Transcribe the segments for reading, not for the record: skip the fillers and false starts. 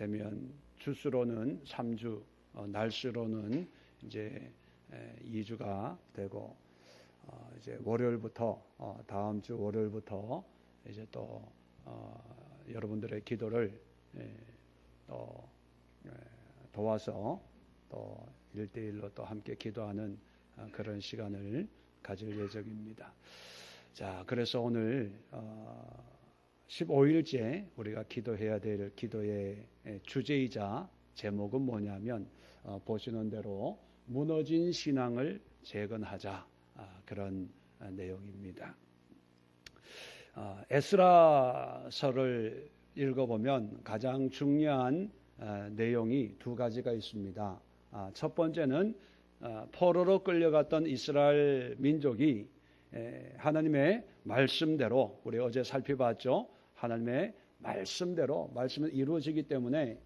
되면 주수로는 3주, 날수로는 이제 2주가 되고 이제 월요일부터 다음 주 월요일부터 이제 또 여러분들의 기도를 또 도와서 또 1대1로 또 함께 기도하는 그런 시간을 가질 예정입니다. 자, 그래서 오늘 15일째 우리가 기도해야 될 기도의 주제이자 제목은 뭐냐면 보시는 대로 무너진 신앙을 재건하자, 그런 내용입니다. 에스라서를 읽어보면 가장 중요한 내용이 두 가지가 있습니다. 첫 번째는 포로로 끌려갔던 이스라엘 민족이 하나님의 말씀대로, 우리 어제 살펴봤죠. 하나님의 말씀대로 말씀은 이루어지기 때문에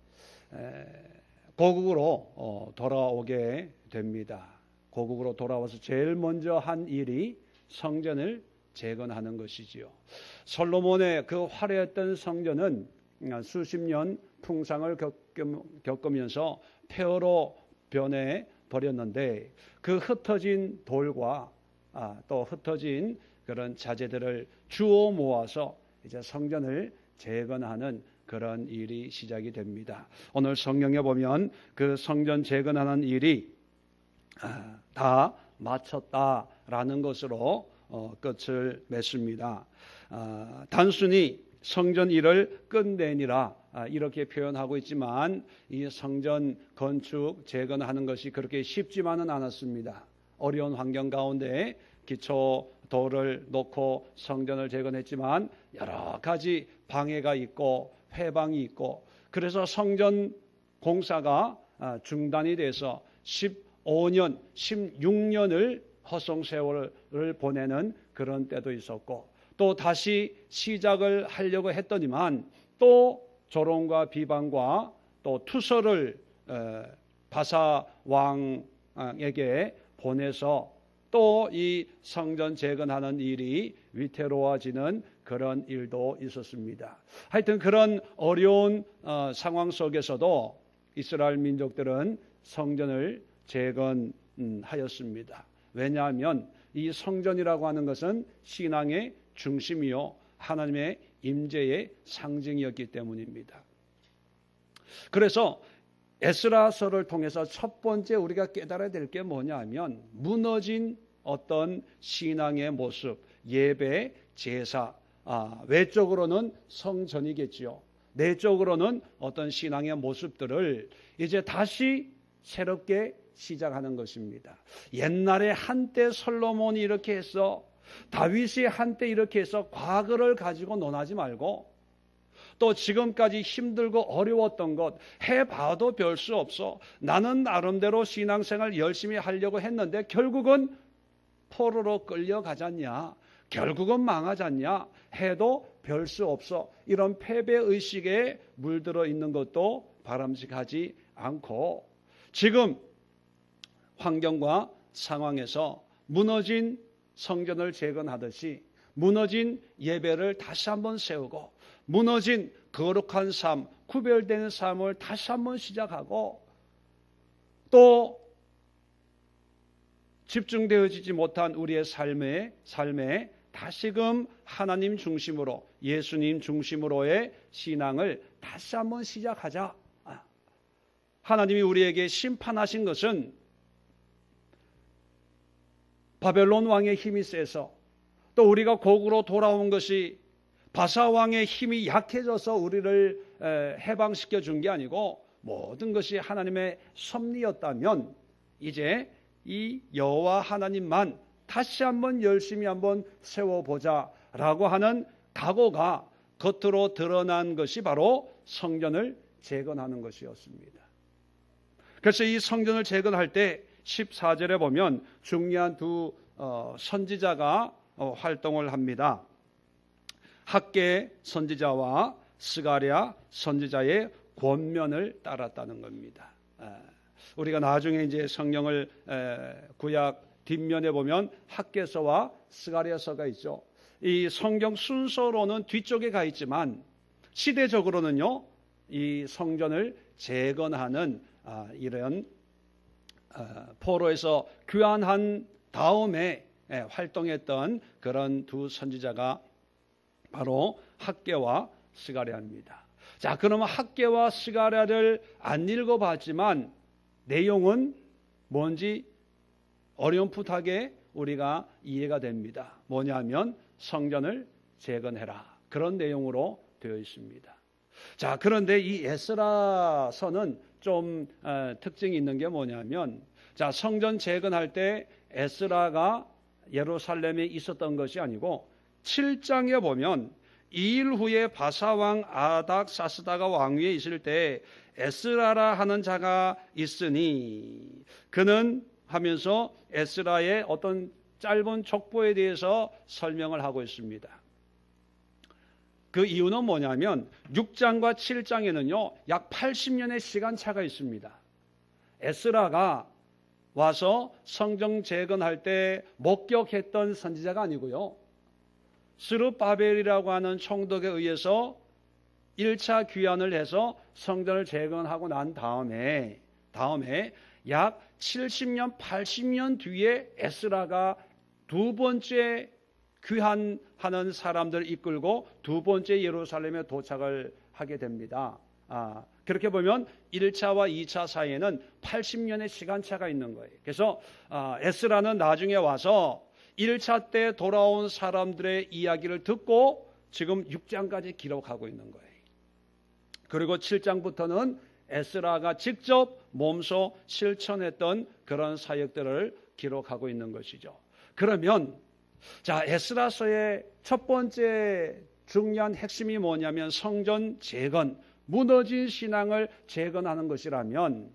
고국으로 돌아오게 됩니다. 고국으로 돌아와서 제일 먼저 한 일이 성전을 재건하는 것이지요. 솔로몬의 그 화려했던 성전은 수십 년 풍상을 겪으면서 폐허로 변해 버렸는데 그 흩어진 돌과 또 흩어진 그런 자재들을 주워 모아서 이제 성전을 재건하는 그런 일이 시작이 됩니다. 오늘 성경에 보면 그 성전 재건하는 일이 다 마쳤다라는 것으로 끝을 맺습니다. 단순히 성전 일을 끝내니라 이렇게 표현하고 있지만 이 성전 건축 재건하는 것이 그렇게 쉽지만은 않았습니다. 어려운 환경 가운데 기초 돌을 놓고 성전을 재건했지만 여러 가지 방해가 있고 회방이 있고 그래서 성전 공사가 중단이 돼서 15년, 16년을 허송 세월을 보내는 그런 때도 있었고 또 다시 시작을 하려고 했더니만 또 조롱과 비방과 또 투서를 바사 왕에게 보내서 또 이 성전 재건하는 일이 위태로워지는 그런 일도 있었습니다. 하여튼 그런 어려운 상황 속에서도 이스라엘 민족들은 성전을 재건하였습니다. 왜냐하면 이 성전이라고 하는 것은 신앙의 중심이요 하나님의 임재의 상징이었기 때문입니다. 그래서 에스라서를 통해서 첫 번째 우리가 깨달아야 될 게 뭐냐 하면 무너진 어떤 신앙의 모습, 예배, 제사, 외적으로는 성전이겠지요. 내적으로는 어떤 신앙의 모습들을 이제 다시 새롭게 시작하는 것입니다. 옛날에 한때 솔로몬이 이렇게 해서 다윗이 한때 이렇게 해서 과거를 가지고 논하지 말고 또 지금까지 힘들고 어려웠던 것 해봐도 별 수 없어. 나는 나름대로 신앙생활 열심히 하려고 했는데 결국은 포로로 끌려가잖냐, 결국은 망하잖냐 해도 별 수 없어. 이런 패배의식에 물들어 있는 것도 바람직하지 않고 지금 환경과 상황에서 무너진 성전을 재건하듯이 무너진 예배를 다시 한번 세우고 무너진 거룩한 삶, 구별된 삶을 다시 한번 시작하고 또 집중되어지지 못한 우리의 삶에 다시금 하나님 중심으로 예수님 중심으로의 신앙을 다시 한번 시작하자. 하나님이 우리에게 심판하신 것은 바벨론 왕의 힘이 세서 또 우리가 고국으로 돌아온 것이 바사 왕의 힘이 약해져서 우리를 해방시켜 준 게 아니고 모든 것이 하나님의 섭리였다면 이제 이 여호와 하나님만 다시 한번 열심히 한번 세워보자라고 하는 각오가 겉으로 드러난 것이 바로 성전을 재건하는 것이었습니다. 그래서 이 성전을 재건할 때 14절에 보면 중요한 두 선지자가 활동을 합니다. 학개 선지자와 스가랴 선지자의 권면을 따랐다는 겁니다. 우리가 나중에 이제 성경을 구약 뒷면에 보면 학개서와 스가랴서가 있죠. 이 성경 순서로는 뒤쪽에 가 있지만 시대적으로는요 이 성전을 재건하는 이런 포로에서 귀환한 다음에 활동했던 그런 두 선지자가 바로 학개와 스가랴입니다. 자, 그러면 학개와 스가랴를 안 읽어봤지만 내용은 뭔지 어렴풋하게 우리가 이해가 됩니다. 뭐냐면 성전을 재건해라, 그런 내용으로 되어 있습니다. 자, 그런데 이 에스라서는 좀 특징이 있는 게 뭐냐면, 자, 성전 재건할 때 에스라가 예루살렘에 있었던 것이 아니고 7장에 보면 2일 후에 바사왕 아닥사스다가 왕위에 있을 때 에스라라 하는 자가 있으니 그는 하면서 에스라의 어떤 짧은 족보에 대해서 설명을 하고 있습니다. 그 이유는 뭐냐면 6장과 7장에는요 약 80년의 시간차가 있습니다. 에스라가 와서 성전 재건할 때 목격했던 선지자가 아니고요, 스룹바벨이라고 하는 총독에 의해서 1차 귀환을 해서 성전을 재건하고 난 다음에 약 70년, 80년 뒤에 에스라가 두 번째 귀환하는 사람들을 이끌고 두 번째 예루살렘에 도착을 하게 됩니다. 그렇게 보면 1차와 2차 사이에는 80년의 시간차가 있는 거예요. 그래서 에스라는 나중에 와서 1차 때 돌아온 사람들의 이야기를 듣고 지금 6장까지 기록하고 있는 거예요. 그리고 7장부터는 에스라가 직접 몸소 실천했던 그런 사역들을 기록하고 있는 것이죠. 그러면 자, 에스라서의 첫 번째 중요한 핵심이 뭐냐면 성전 재건, 무너진 신앙을 재건하는 것이라면,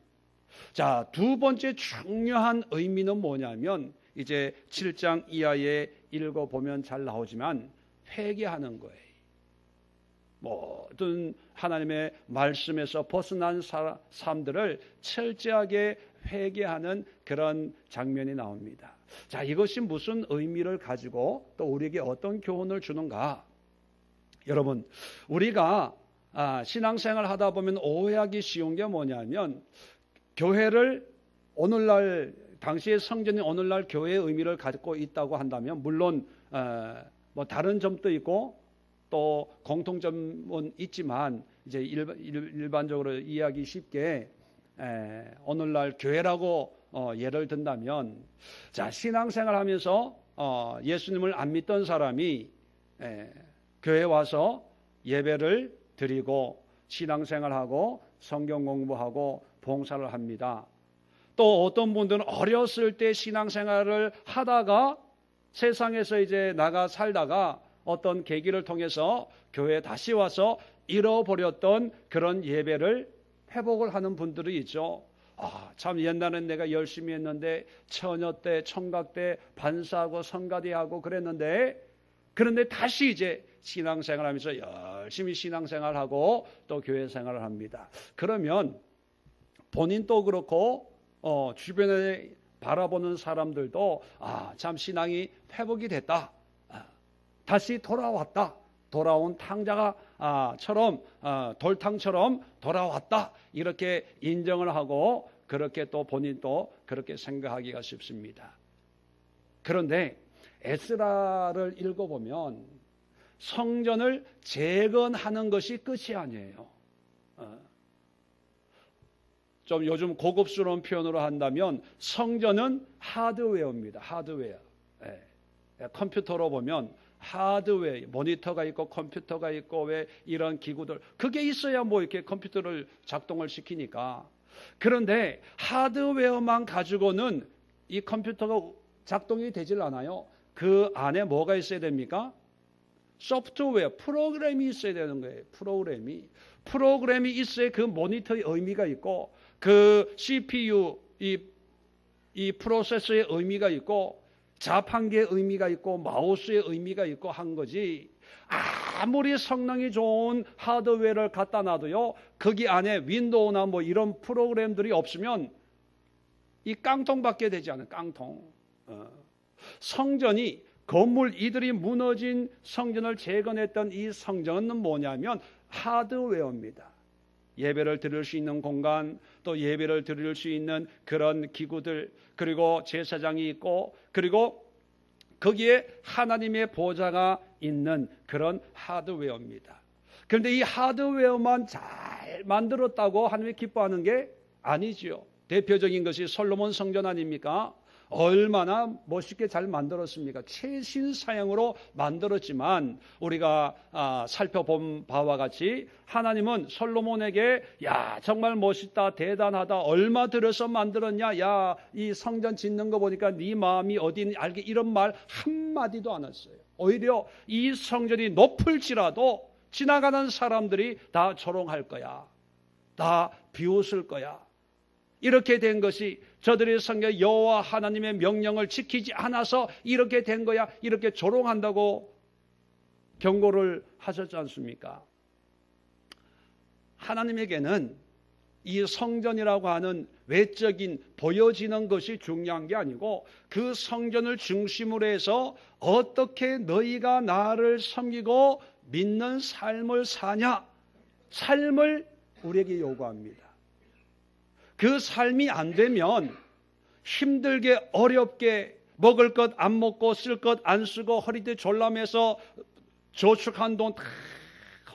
자, 두 번째 중요한 의미는 뭐냐면 이제 7장 이하에 읽어보면 잘 나오지만 회개하는 거예요. 모든 하나님의 말씀에서 벗어난 삶들을 철저하게 회개하는 그런 장면이 나옵니다. 자, 이것이 무슨 의미를 가지고 또 우리에게 어떤 교훈을 주는가? 여러분, 우리가 신앙생활 하다 보면 오해하기 쉬운 게 뭐냐면, 교회를 오늘날 당시의 성전이 오늘날 교회의 의미를 갖고 있다고 한다면 물론 뭐 다른 점도 있고 또 공통점은 있지만 이제 일반적으로 이해하기 쉽게 오늘날 교회라고 예를 든다면, 자, 신앙생활하면서 예수님을 안 믿던 사람이 교회 와서 예배를 드리고 신앙생활하고 성경 공부하고 봉사를 합니다. 또 어떤 분들은 어렸을 때 신앙생활을 하다가 세상에서 이제 나가 살다가 어떤 계기를 통해서 교회에 다시 와서 잃어버렸던 그런 예배를 회복을 하는 분들이 있죠. 참 옛날엔 내가 열심히 했는데 처녀 때, 청각 때 반사하고 성가대하고 그랬는데, 그런데 다시 이제 신앙생활하면서 열심히 신앙생활하고 또 교회 생활을 합니다. 그러면 본인도 그렇고 주변에 바라보는 사람들도 참 신앙이 회복이 됐다, 다시 돌아왔다, 돌아온 탕자처럼 돌탕처럼 돌아왔다, 이렇게 인정을 하고 그렇게 또 본인도 그렇게 생각하기가 쉽습니다. 그런데 에스라를 읽어보면 성전을 재건하는 것이 끝이 아니에요. 좀 요즘 고급스러운 표현으로 한다면 성전은 하드웨어입니다. 하드웨어. 컴퓨터로 보면 하드웨어, 모니터가 있고 컴퓨터가 있고 왜 이런 기구들, 그게 있어야 뭐 이렇게 컴퓨터를 작동을 시키니까. 그런데 하드웨어만 가지고는 이 컴퓨터가 작동이 되질 않아요. 그 안에 뭐가 있어야 됩니까? 소프트웨어, 프로그램이 있어야 되는 거예요. 프로그램이 있어야 그 모니터의 의미가 있고, 그 CPU, 이 프로세서의 의미가 있고, 자판기의 의미가 있고, 마우스의 의미가 있고 한 거지. 아무리 성능이 좋은 하드웨어를 갖다 놔도요, 거기 안에 윈도우나 뭐 이런 프로그램들이 없으면 이 깡통밖에 되지 않아요. 깡통. 성전이, 건물, 이들이 무너진 성전을 재건했던 이 성전은 뭐냐면 하드웨어입니다. 예배를 드릴 수 있는 공간, 또 예배를 드릴 수 있는 그런 기구들, 그리고 제사장이 있고, 그리고 거기에 하나님의 보좌가 있는 그런 하드웨어입니다. 그런데 이 하드웨어만 잘 만들었다고 하나님이 기뻐하는 게 아니지요. 대표적인 것이 솔로몬 성전 아닙니까? 얼마나 멋있게 잘 만들었습니까? 최신 사양으로 만들었지만 우리가 살펴본 바와 같이 하나님은 솔로몬에게 야 정말 멋있다, 대단하다, 얼마 들여서 만들었냐, 야 이 성전 짓는 거 보니까 네 마음이 어디 있니 알게, 이런 말 한마디도 안 했어요. 오히려 이 성전이 높을지라도 지나가는 사람들이 다 조롱할 거야, 다 비웃을 거야. 이렇게 된 것이 저들의 성경 여호와 하나님의 명령을 지키지 않아서 이렇게 된 거야, 이렇게 조롱한다고 경고를 하셨지 않습니까? 하나님에게는 이 성전이라고 하는 외적인 보여지는 것이 중요한 게 아니고 그 성전을 중심으로 해서 어떻게 너희가 나를 섬기고 믿는 삶을 사냐, 삶을 우리에게 요구합니다. 그 삶이 안 되면 힘들게 어렵게 먹을 것 안 먹고 쓸 것 안 쓰고 허리띠 졸라매서 저축한 돈 다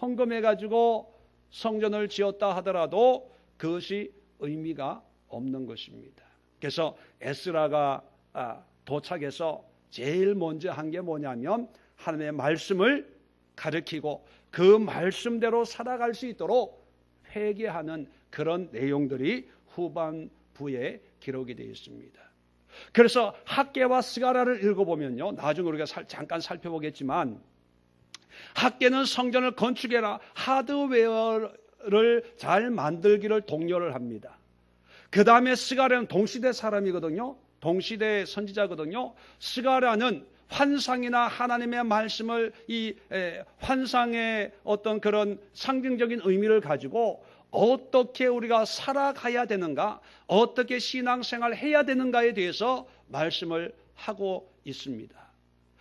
헌금해가지고 성전을 지었다 하더라도 그것이 의미가 없는 것입니다. 그래서 에스라가 도착해서 제일 먼저 한 게 뭐냐면 하나님의 말씀을 가르치고 그 말씀대로 살아갈 수 있도록 회개하는 그런 내용들이 후반부에 기록이 되어 있습니다. 그래서 학개와 스가랴를 읽어보면요, 나중에 우리가 잠깐 살펴보겠지만 학개는 성전을 건축해라, 하드웨어를 잘 만들기를 독려를 합니다. 그 다음에 스가랴는 동시대 사람이거든요. 동시대 선지자거든요. 스가랴는 환상이나 하나님의 말씀을 이 환상의 어떤 그런 상징적인 의미를 가지고 어떻게 우리가 살아가야 되는가, 어떻게 신앙생활을 해야 되는가에 대해서 말씀을 하고 있습니다.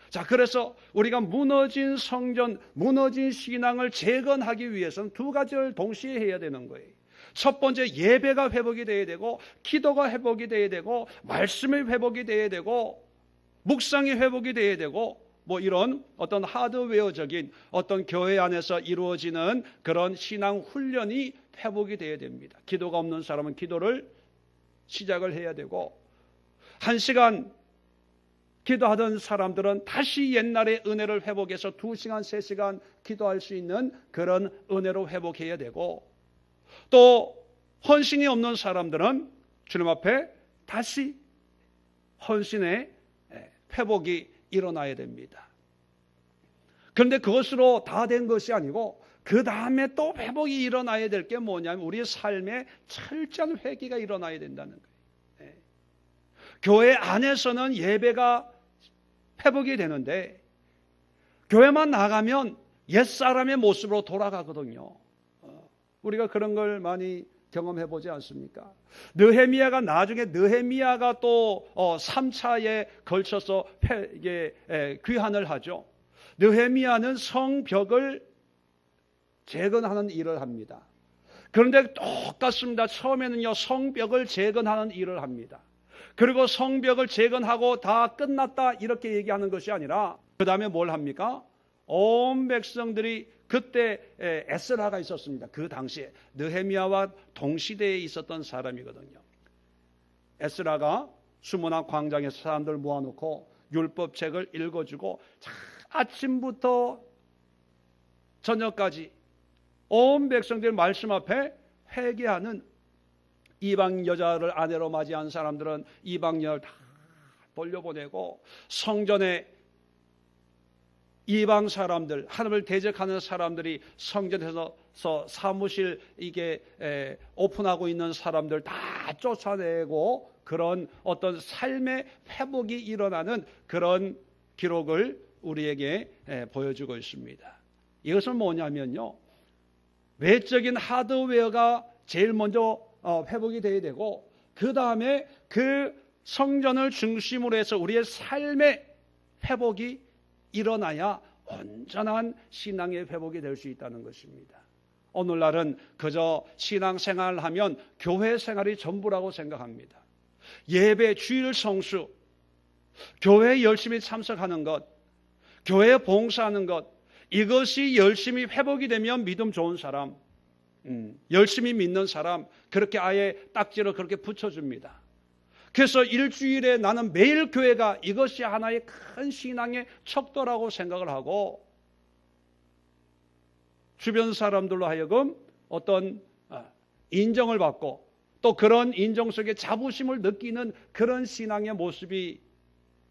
자, 그래서 우리가 무너진 성전, 무너진 신앙을 재건하기 위해서는 두 가지를 동시에 해야 되는 거예요. 첫 번째, 예배가 회복이 돼야 되고, 기도가 회복이 돼야 되고, 말씀이 회복이 돼야 되고, 묵상이 회복이 돼야 되고, 뭐 이런 어떤 하드웨어적인 어떤 교회 안에서 이루어지는 그런 신앙 훈련이 회복이 돼야 됩니다. 기도가 없는 사람은 기도를 시작을 해야 되고, 1시간 기도하던 사람들은 다시 옛날의 은혜를 회복해서 2시간, 3시간 기도할 수 있는 그런 은혜로 회복해야 되고, 또 헌신이 없는 사람들은 주님 앞에 다시 헌신의 회복이 일어나야 됩니다. 그런데 그것으로 다 된 것이 아니고 그 다음에 또 회복이 일어나야 될 게 뭐냐면 우리의 삶에 철저한 회개가 일어나야 된다는 거예요. 교회 안에서는 예배가 회복이 되는데 교회만 나가면 옛사람의 모습으로 돌아가거든요. 우리가 그런 걸 많이 경험해 보지 않습니까? 느헤미야가 나중에 느헤미야가 또 3차에 걸쳐서 귀환을 하죠. 느헤미야는 성벽을 재건하는 일을 합니다. 그런데 똑같습니다. 처음에는요, 성벽을 재건하는 일을 합니다. 그리고 성벽을 재건하고 다 끝났다 이렇게 얘기하는 것이 아니라 그 다음에 뭘 합니까? 온 백성들이 그때 에스라가 있었습니다. 그 당시에 느헤미야와 동시대에 있었던 사람이거든요. 에스라가 수문학 광장에서 사람들 모아놓고 율법책을 읽어주고 아침부터 저녁까지 온 백성들 말씀 앞에 회개하는, 이방 여자를 아내로 맞이한 사람들은 이방 여자를 다 돌려보내고 성전에 이방 사람들, 하나님을 대적하는 사람들이 성전에서 사무실 이게 오픈하고 있는 사람들 다 쫓아내고 그런 어떤 삶의 회복이 일어나는 그런 기록을 우리에게 보여주고 있습니다. 이것은 뭐냐면요, 외적인 하드웨어가 제일 먼저 회복이 돼야 되고 그 다음에 그 성전을 중심으로 해서 우리의 삶의 회복이 일어나야 온전한 신앙의 회복이 될 수 있다는 것입니다. 오늘날은 그저 신앙생활을 하면 교회 생활이 전부라고 생각합니다. 예배, 주일 성수, 교회에 열심히 참석하는 것, 교회에 봉사하는 것, 이것이 열심히 회복이 되면 믿음 좋은 사람, 열심히 믿는 사람, 그렇게 아예 딱지로 그렇게 붙여줍니다. 그래서 일주일에 나는 매일 교회가, 이것이 하나의 큰 신앙의 척도라고 생각을 하고 주변 사람들로 하여금 어떤 인정을 받고 또 그런 인정 속에 자부심을 느끼는 그런 신앙의 모습이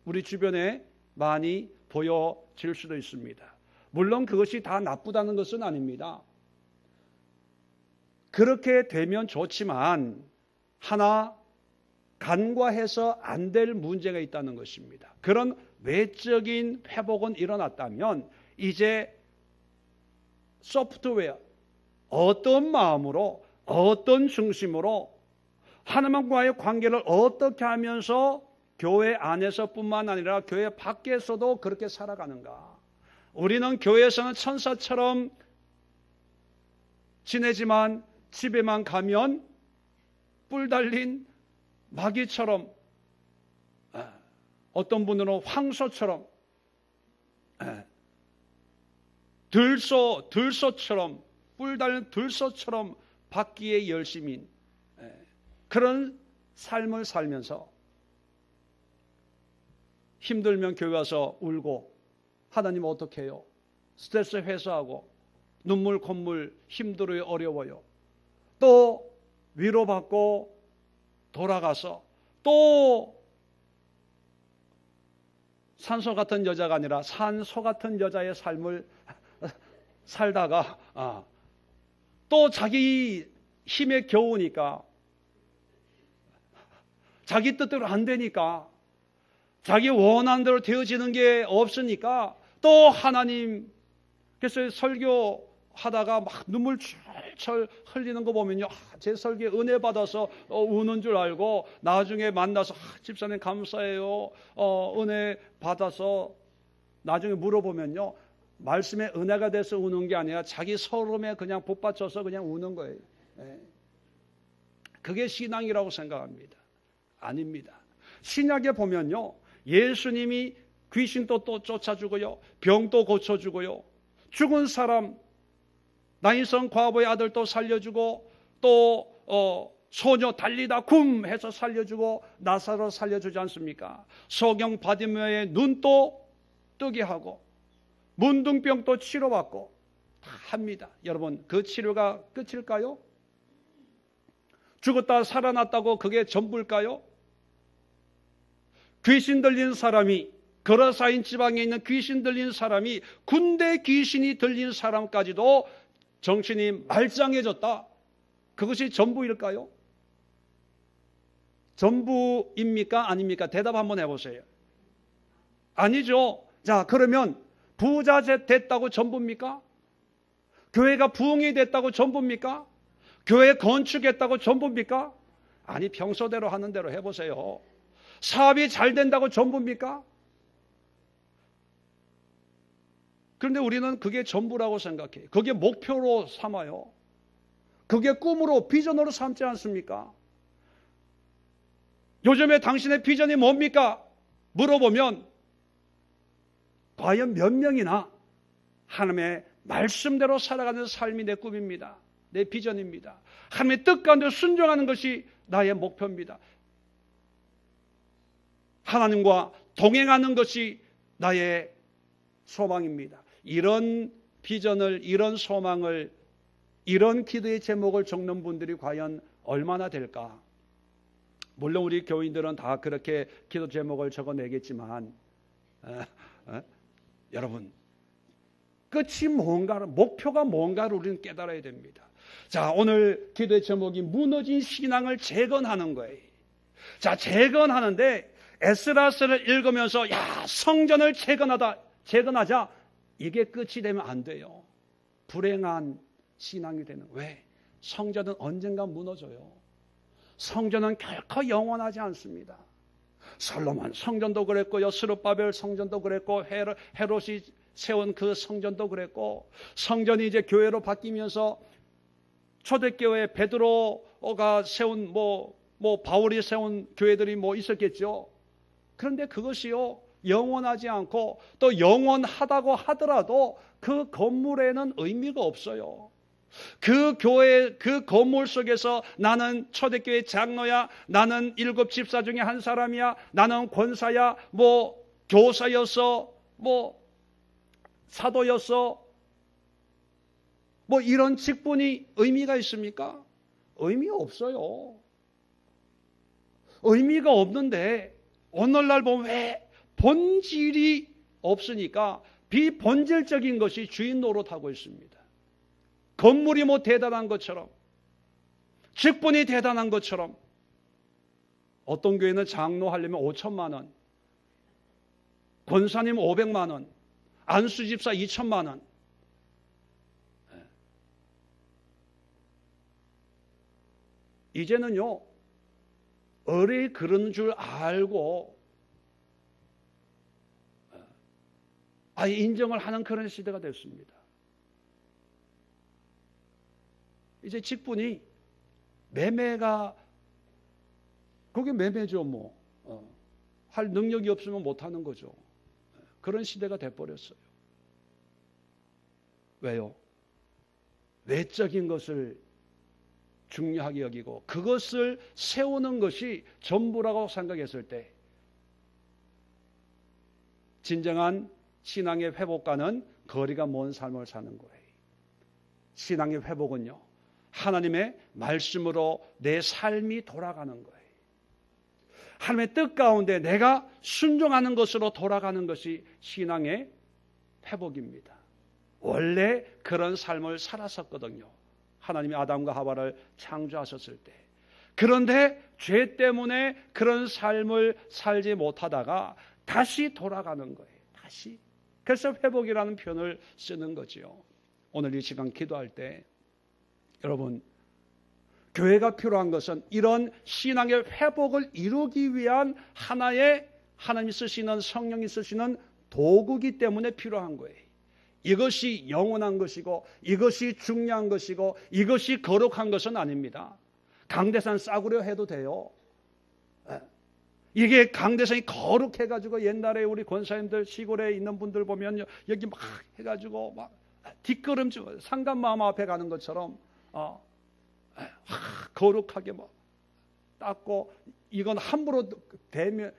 우리 주변에 많이 보여질 수도 있습니다. 물론 그것이 다 나쁘다는 것은 아닙니다. 그렇게 되면 좋지만 하나 간과해서 안 될 문제가 있다는 것입니다. 그런 외적인 회복은 일어났다면 이제 소프트웨어, 어떤 마음으로, 어떤 중심으로 하나님과의 관계를 어떻게 하면서 교회 안에서뿐만 아니라 교회 밖에서도 그렇게 살아가는가. 우리는 교회에서는 천사처럼 지내지만 집에만 가면 뿔 달린 마귀처럼, 어떤 분들은 황소처럼, 들소처럼, 뿔 달린 들소처럼 받기에 열심인 그런 삶을 살면서 힘들면 교회 와서 울고, 하나님 어떻게 해요? 스트레스 해소하고, 눈물 콧물, 힘들어요, 어려워요. 또 위로받고 돌아가서 또 산소 같은 여자가 아니라 산소 같은 여자의 삶을 살다가 또 자기 힘에 겨우니까, 자기 뜻대로 안 되니까, 자기 원하는 대로 되어지는 게 없으니까 또 하나님, 그래서 설교하다가 막 눈물 철철 흘리는 거 보면요, 제 설교에 은혜 받아서 우는 줄 알고 나중에 만나서 집사님 감사해요, 은혜 받아서, 나중에 물어보면요, 말씀에 은혜가 돼서 우는 게 아니라 자기 서름에 그냥 복받쳐서 그냥 우는 거예요. 그게 신앙이라고 생각합니다. 아닙니다. 신약에 보면요, 예수님이 귀신도 또 쫓아주고요, 병도 고쳐주고요, 죽은 사람, 나인성 과부의 아들도 살려주고, 또 소녀 달리다 굼 해서 살려주고, 나사로 살려주지 않습니까? 소경 바디메의 눈도 뜨게 하고, 문둥병도 치료받고 다 합니다. 여러분, 그 치료가 끝일까요? 죽었다 살아났다고 그게 전부일까요? 귀신 들린 사람이, 거라사인 지방에 있는 귀신 들린 사람이, 군대 귀신이 들린 사람까지도 정신이 말짱해졌다. 그것이 전부일까요? 전부입니까? 아닙니까? 대답 한번 해보세요. 아니죠. 자, 그러면 부자 됐다고 전부입니까? 교회가 부흥이 됐다고 전부입니까? 교회 건축했다고 전부입니까? 아니, 평소대로 하는 대로 해보세요. 사업이 잘 된다고 전부입니까? 그런데 우리는 그게 전부라고 생각해요. 그게 목표로 삼아요. 그게 꿈으로, 비전으로 삼지 않습니까? 요즘에 당신의 비전이 뭡니까? 물어보면 과연 몇 명이나 하나님의 말씀대로 살아가는 삶이 내 꿈입니다. 내 비전입니다. 하나님의 뜻 가운데 순종하는 것이 나의 목표입니다. 하나님과 동행하는 것이 나의 소망입니다. 이런 비전을, 이런 소망을, 이런 기도의 제목을 적는 분들이 과연 얼마나 될까? 물론 우리 교인들은 다 그렇게 기도 제목을 적어내겠지만 여러분, 끝이 뭔가를, 목표가 뭔가를 우리는 깨달아야 됩니다. 자, 오늘 기도의 제목이 무너진 신앙을 재건하는 거예요. 자, 재건하는데 에스라서를 읽으면서 성전을 재건하자, 이게 끝이 되면 안 돼요. 불행한 신앙이 되는. 왜? 성전은 언젠가 무너져요. 성전은 결코 영원하지 않습니다. 솔로몬 성전도 그랬고요, 스룹바벨 성전도 그랬고, 헤롯이 세운 그 성전도 그랬고, 성전이 이제 교회로 바뀌면서 초대교회 베드로가 세운 바울이 세운 교회들이 있었겠죠. 그런데 그것이요 영원하지 않고 또 영원하다고 하더라도 그 건물에는 의미가 없어요. 그 교회 그 건물 속에서 나는 초대교회 장로야, 나는 7 집사 중에 한 사람이야, 나는 권사야, 교사였어, 사도였어, 이런 직분이 의미가 있습니까? 의미 없어요. 의미가 없는데 오늘날 보면 왜 본질이 없으니까 비본질적인 것이 주인 노릇하고 있습니다. 건물이 대단한 것처럼, 직분이 대단한 것처럼, 어떤 교회는 장로 하려면 5천만 원, 권사님 500만 원, 안수집사 2천만 원. 이제는요 어리 그런 줄 알고 인정을 하는 그런 시대가 됐습니다. 이제 직분이 매매가, 그게 매매죠. 할 능력이 없으면 못하는 거죠. 그런 시대가 돼버렸어요. 왜요? 외적인 것을 중요하게 여기고 그것을 세우는 것이 전부라고 생각했을 때 진정한 신앙의 회복과는 거리가 먼 삶을 사는 거예요. 신앙의 회복은요 하나님의 말씀으로 내 삶이 돌아가는 거예요. 하나님의 뜻 가운데 내가 순종하는 것으로 돌아가는 것이 신앙의 회복입니다. 원래 그런 삶을 살았었거든요. 하나님이 아담과 하와를 창조하셨을 때. 그런데 죄 때문에 그런 삶을 살지 못하다가 다시 돌아가는 거예요. 다시. 그래서 회복이라는 표현을 쓰는 거지요. 오늘 이 시간 기도할 때 여러분, 교회가 필요한 것은 이런 신앙의 회복을 이루기 위한 하나의 하나님이 쓰시는, 성령이 쓰시는 도구기 때문에 필요한 거예요. 이것이 영원한 것이고 이것이 중요한 것이고 이것이 거룩한 것은 아닙니다. 강대산 싸구려 해도 돼요. 이게 강대산이 거룩해가지고 옛날에 우리 권사님들 시골에 있는 분들 보면 여기 막 해가지고 막 뒷걸음질 상감마마 앞에 가는 것처럼 거룩하게 닦고, 이건 함부로 대면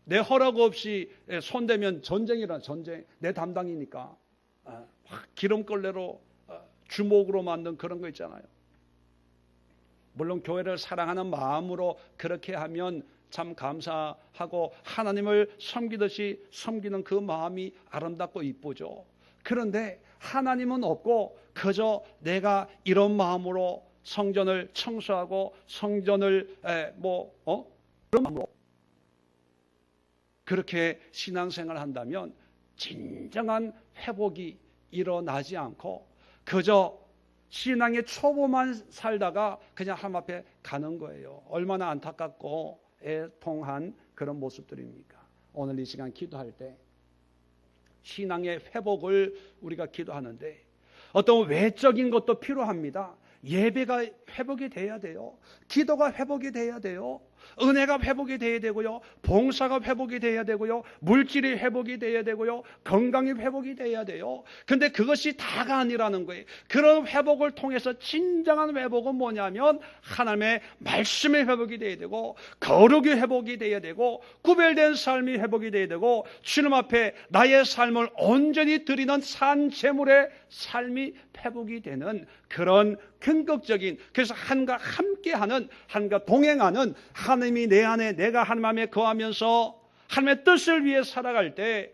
내 허락 없이 손대면 전쟁이라, 전쟁 내 담당이니까 기름걸레로 주먹으로 만든 그런 거 있잖아요. 물론 교회를 사랑하는 마음으로 그렇게 하면 참 감사하고 하나님을 섬기듯이 섬기는 그 마음이 아름답고 이쁘죠. 그런데 하나님은 없고 그저 내가 이런 마음으로 성전을 청소하고 성전을 그런 마음으로 그렇게 신앙생활을 한다면 진정한 회복이 일어나지 않고 그저 신앙의 초보만 살다가 그냥 하나님 앞에 가는 거예요. 얼마나 안타깝고 애통한 그런 모습들입니까? 오늘 이 시간 기도할 때 신앙의 회복을 우리가 기도하는데 어떤 외적인 것도 필요합니다. 예배가 회복이 돼야 돼요. 기도가 회복이 돼야 돼요. 은혜가 회복이 돼야 되고요. 봉사가 회복이 돼야 되고요. 물질이 회복이 돼야 되고요. 건강이 회복이 돼야 돼요. 근데 그것이 다가 아니라는 거예요. 그런 회복을 통해서 진정한 회복은 뭐냐면 하나님의 말씀의 회복이 돼야 되고 거룩이 회복이 돼야 되고 구별된 삶이 회복이 돼야 되고 주님 앞에 나의 삶을 온전히 드리는 산 제물의 삶이 회복이 되는 그런 근극적인, 그래서 하나님과 함께하는, 하나님과 동행하는, 하나님이 내 안에 내가 하나님 안에 거하면서 하나님의 뜻을 위해 살아갈 때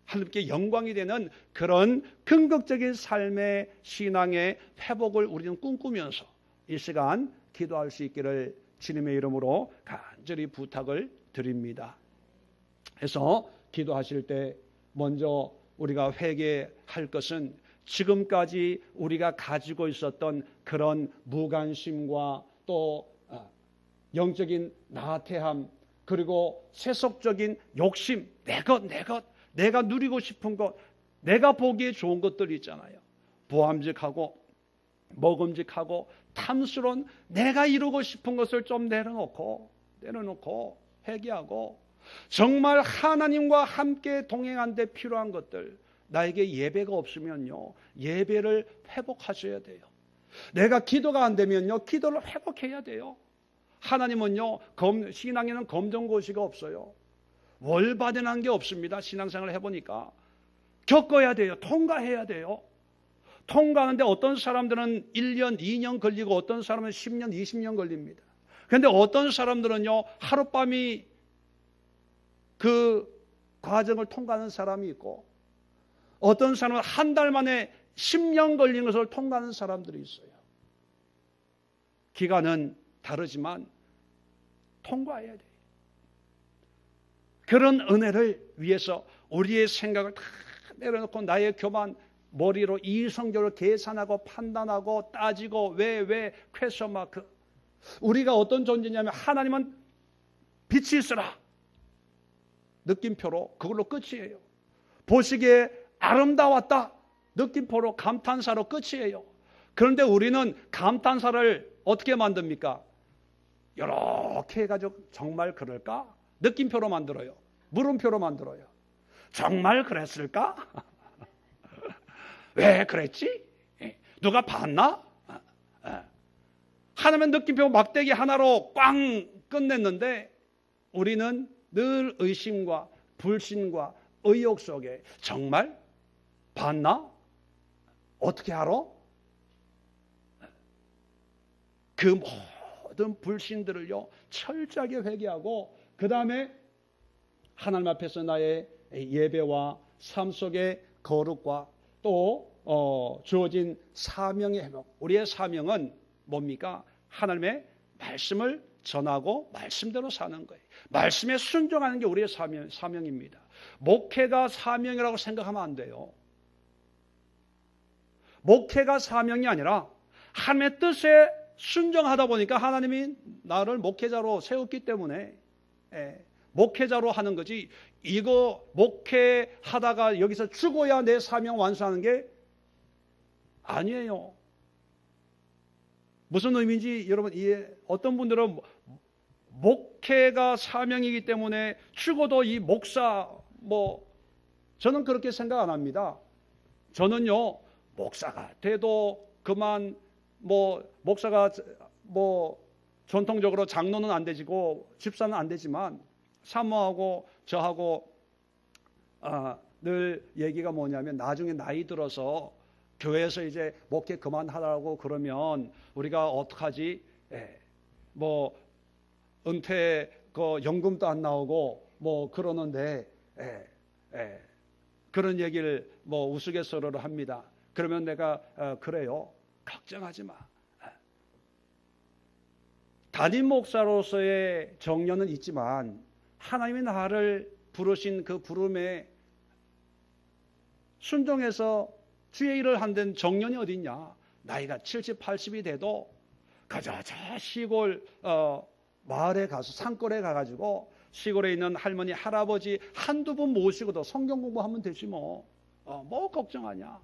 하나님께 영광이 되는 그런 근극적인 삶의 신앙의 회복을 우리는 꿈꾸면서 이 시간 기도할 수 있기를 주님의 이름으로 간절히 부탁을 드립니다. 그래서 기도하실 때 먼저 우리가 회개할 것은 지금까지 우리가 가지고 있었던 그런 무관심과 또 영적인 나태함, 그리고 세속적인 욕심, 내 것, 내가 누리고 싶은 것, 내가 보기에 좋은 것들이 있잖아요. 보암직하고 먹음직하고 탐스러운 내가 이루고 싶은 것을 좀 내려놓고 회개하고 정말 하나님과 함께 동행한 데 필요한 것들, 나에게 예배가 없으면요, 예배를 회복하셔야 돼요. 내가 기도가 안 되면요, 기도를 회복해야 돼요. 하나님은요, 신앙에는 검정고시가 없어요. 월받아난 게 없습니다. 신앙생활을 해보니까 겪어야 돼요. 통과해야 돼요. 통과하는데 어떤 사람들은 1년, 2년 걸리고 어떤 사람은 10년, 20년 걸립니다. 그런데 어떤 사람들은요, 하룻밤이 그 과정을 통과하는 사람이 있고, 어떤 사람은 한 달 만에 10년 걸린 것을 통과하는 사람들이 있어요. 기간은 다르지만 통과해야 돼요. 그런 은혜를 위해서 우리의 생각을 다 내려놓고 나의 교만, 머리로 이성적으로 계산하고 판단하고 따지고 왜 퀘스천 마크. 우리가 어떤 존재냐면 하나님은 빛이 있으라. 느낌표로 그걸로 끝이에요. 보시기에 아름다웠다. 느낌표로 감탄사로 끝이에요. 그런데 우리는 감탄사를 어떻게 만듭니까? 이렇게 해가지고 정말 그럴까? 느낌표로 만들어요. 물음표로 만들어요. 정말 그랬을까? 왜 그랬지? 누가 봤나? 하나님의 느낌표 막대기 하나로 꽝 끝냈는데 우리는 늘 의심과 불신과 의욕 속에 정말 봤나? 어떻게 알아? 그 모든 불신들을요 철저하게 회개하고 그 다음에 하나님 앞에서 나의 예배와 삶 속의 거룩과 또 주어진 사명의 회복. 우리의 사명은 뭡니까? 하나님의 말씀을 전하고 말씀대로 사는 거예요. 말씀에 순종하는 게 우리의 사명입니다. 목회가 사명이라고 생각하면 안 돼요. 목회가 사명이 아니라 하나님의 뜻에 순종하다 보니까 하나님이 나를 목회자로 세웠기 때문에 목회자로 하는 거지, 이거 목회하다가 여기서 죽어야 내 사명 완수하는 게 아니에요. 무슨 의미인지 여러분 어떤 분들은 목회가 사명이기 때문에 죽어도 이 목사 저는 그렇게 생각 안 합니다. 저는요 목사가 돼도 그만 목사가 전통적으로 장로는 안 되지고 집사는 안 되지만 사모하고 저하고 늘 얘기가 뭐냐면 나중에 나이 들어서 교회에서 이제 목회 그만하라고 그러면 우리가 어떡하지? 은퇴 연금도 안 나오고 그러는데 그런 얘기를 우스갯소리로 합니다. 그러면 내가 그래요. 걱정하지 마. 담임 목사로서의 정년은 있지만 하나님이 나를 부르신 그 부름에 순종해서 주의 일을 한다는 정년이 어딨냐. 나이가 70, 80이 돼도 저 시골 마을에 가서 산골에 가가지고 시골에 있는 할머니 할아버지 한두 분 모시고도 성경 공부하면 되지 뭐 걱정하냐.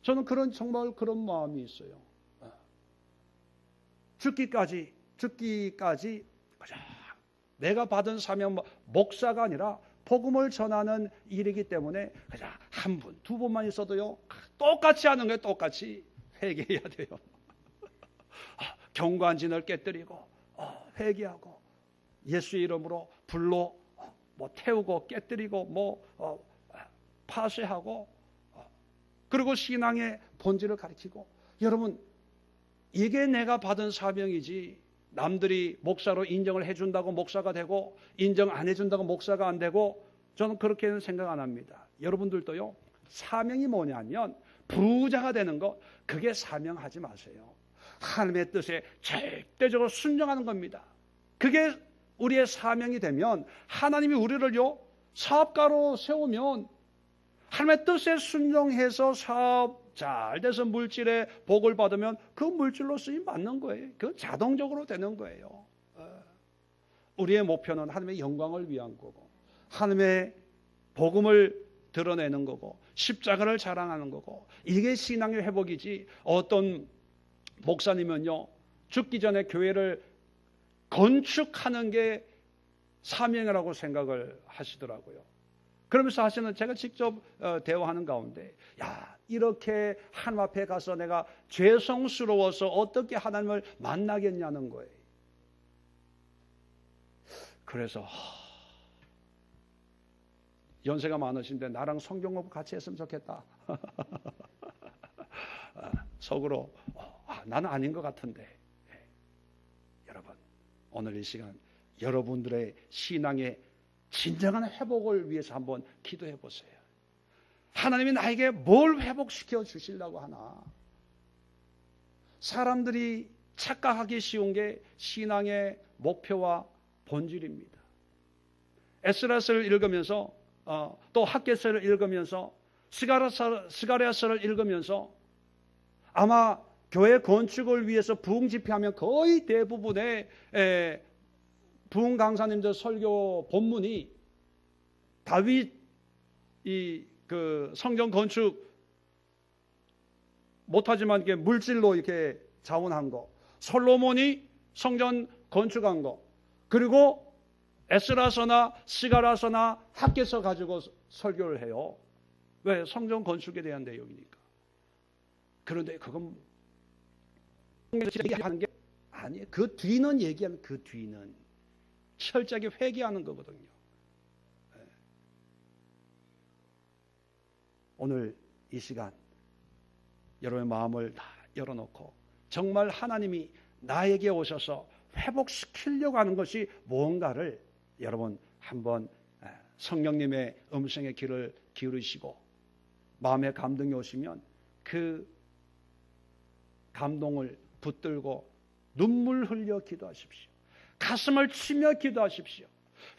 저는 정말 그런 마음이 있어요. 죽기까지 내가 받은 사명 목사가 아니라 복음을 전하는 일이기 때문에 그냥 한 분, 두 분만 있어도요 똑같이 하는 거예요. 똑같이 회개해야 돼요. 경관진을 깨뜨리고 회개하고 예수의 이름으로 불로 태우고 깨뜨리고 파쇄하고 그리고 신앙의 본질을 가르치고. 여러분 이게 내가 받은 사명이지 남들이 목사로 인정을 해준다고 목사가 되고 인정 안 해준다고 목사가 안 되고 저는 그렇게는 생각 안 합니다. 여러분들도요 사명이 뭐냐면 부자가 되는 거 그게 사명하지 마세요. 하나님의 뜻에 절대적으로 순종하는 겁니다. 그게 우리의 사명이 되면 하나님이 우리를요 사업가로 세우면 하나님의 뜻에 순종해서 사업 잘 돼서 물질에 복을 받으면 그 물질로 쓰임 받는 거예요. 그 자동적으로 되는 거예요. 우리의 목표는 하나님의 영광을 위한 거고 하나님의 복음을 드러내는 거고 십자가를 자랑하는 거고, 이게 신앙의 회복이지. 어떤 목사님은요, 죽기 전에 교회를 건축하는 게 사명이라고 생각을 하시더라고요. 그러면서 하시는, 제가 직접 대화하는 가운데, 야, 이렇게 하나님 앞에 가서 내가 죄성스러워서 어떻게 하나님을 만나겠냐는 거예요. 그래서 연세가 많으신데 나랑 성경 공부 같이 했으면 좋겠다. 속으로 나는 아닌 것 같은데. 여러분, 오늘 이 시간 여러분들의 신앙의 진정한 회복을 위해서 한번 기도해 보세요. 하나님이 나에게 뭘 회복시켜 주시려고 하나? 사람들이 착각하기 쉬운 게 신앙의 목표와 본질입니다. 에스라서를 읽으면서 또 학개서를 읽으면서 스가랴서를 읽으면서 아마 교회 건축을 위해서 부흥 집회하면 거의 대부분의 부흥 강사님들 설교 본문이 다윗 그 성전 건축 못하지만 이렇게 물질로 이렇게 자원한 거, 솔로몬이 성전 건축한 거, 그리고 에스라서나 스가랴서나 학개서 가지고 설교를 해요. 왜? 성전 건축에 대한 내용이니까. 그런데 그건 얘기하는 게 아니에요. 그 뒤는 얘기하면 그 뒤는 철저하게 회개하는 거거든요. 오늘 이 시간 여러분의 마음을 다 열어놓고 정말 하나님이 나에게 오셔서 회복시키려고 하는 것이 무언가를 여러분 한번 성령님의 음성의 귀를 기울이시고 마음에 감동이 오시면 그 감동을 붙들고 눈물 흘려 기도하십시오. 가슴을 치며 기도하십시오.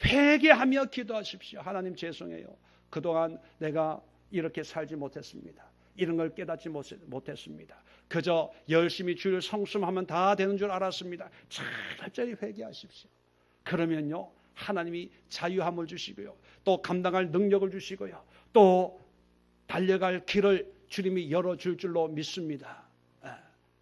회개하며 기도하십시오. 하나님 죄송해요. 그동안 내가 이렇게 살지 못했습니다. 이런 걸 깨닫지 못했습니다. 그저 열심히 주를 성수하면 다 되는 줄 알았습니다. 철저히 회개하십시오. 그러면요, 하나님이 자유함을 주시고요, 또 감당할 능력을 주시고요, 또 달려갈 길을 주님이 열어줄 줄로 믿습니다.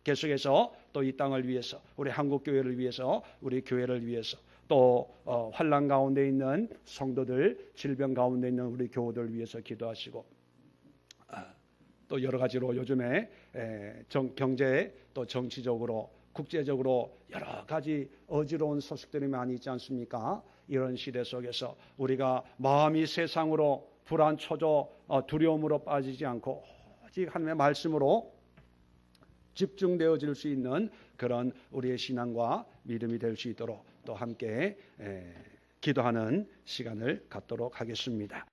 계속해서 또 이 땅을 위해서, 우리 한국교회를 위해서, 우리 교회를 위해서, 또 환난 가운데 있는 성도들, 질병 가운데 있는 우리 교우들 위해서 기도하시고, 또 여러 가지로 요즘에 경제, 또 정치적으로, 국제적으로 여러 가지 어지러운 소식들이 많이 있지 않습니까? 이런 시대 속에서 우리가 마음이 세상으로 불안, 초조, 두려움으로 빠지지 않고 오직 하나님의 말씀으로 집중되어질 수 있는 그런 우리의 신앙과 믿음이 될 수 있도록 또 함께 기도하는 시간을 갖도록 하겠습니다.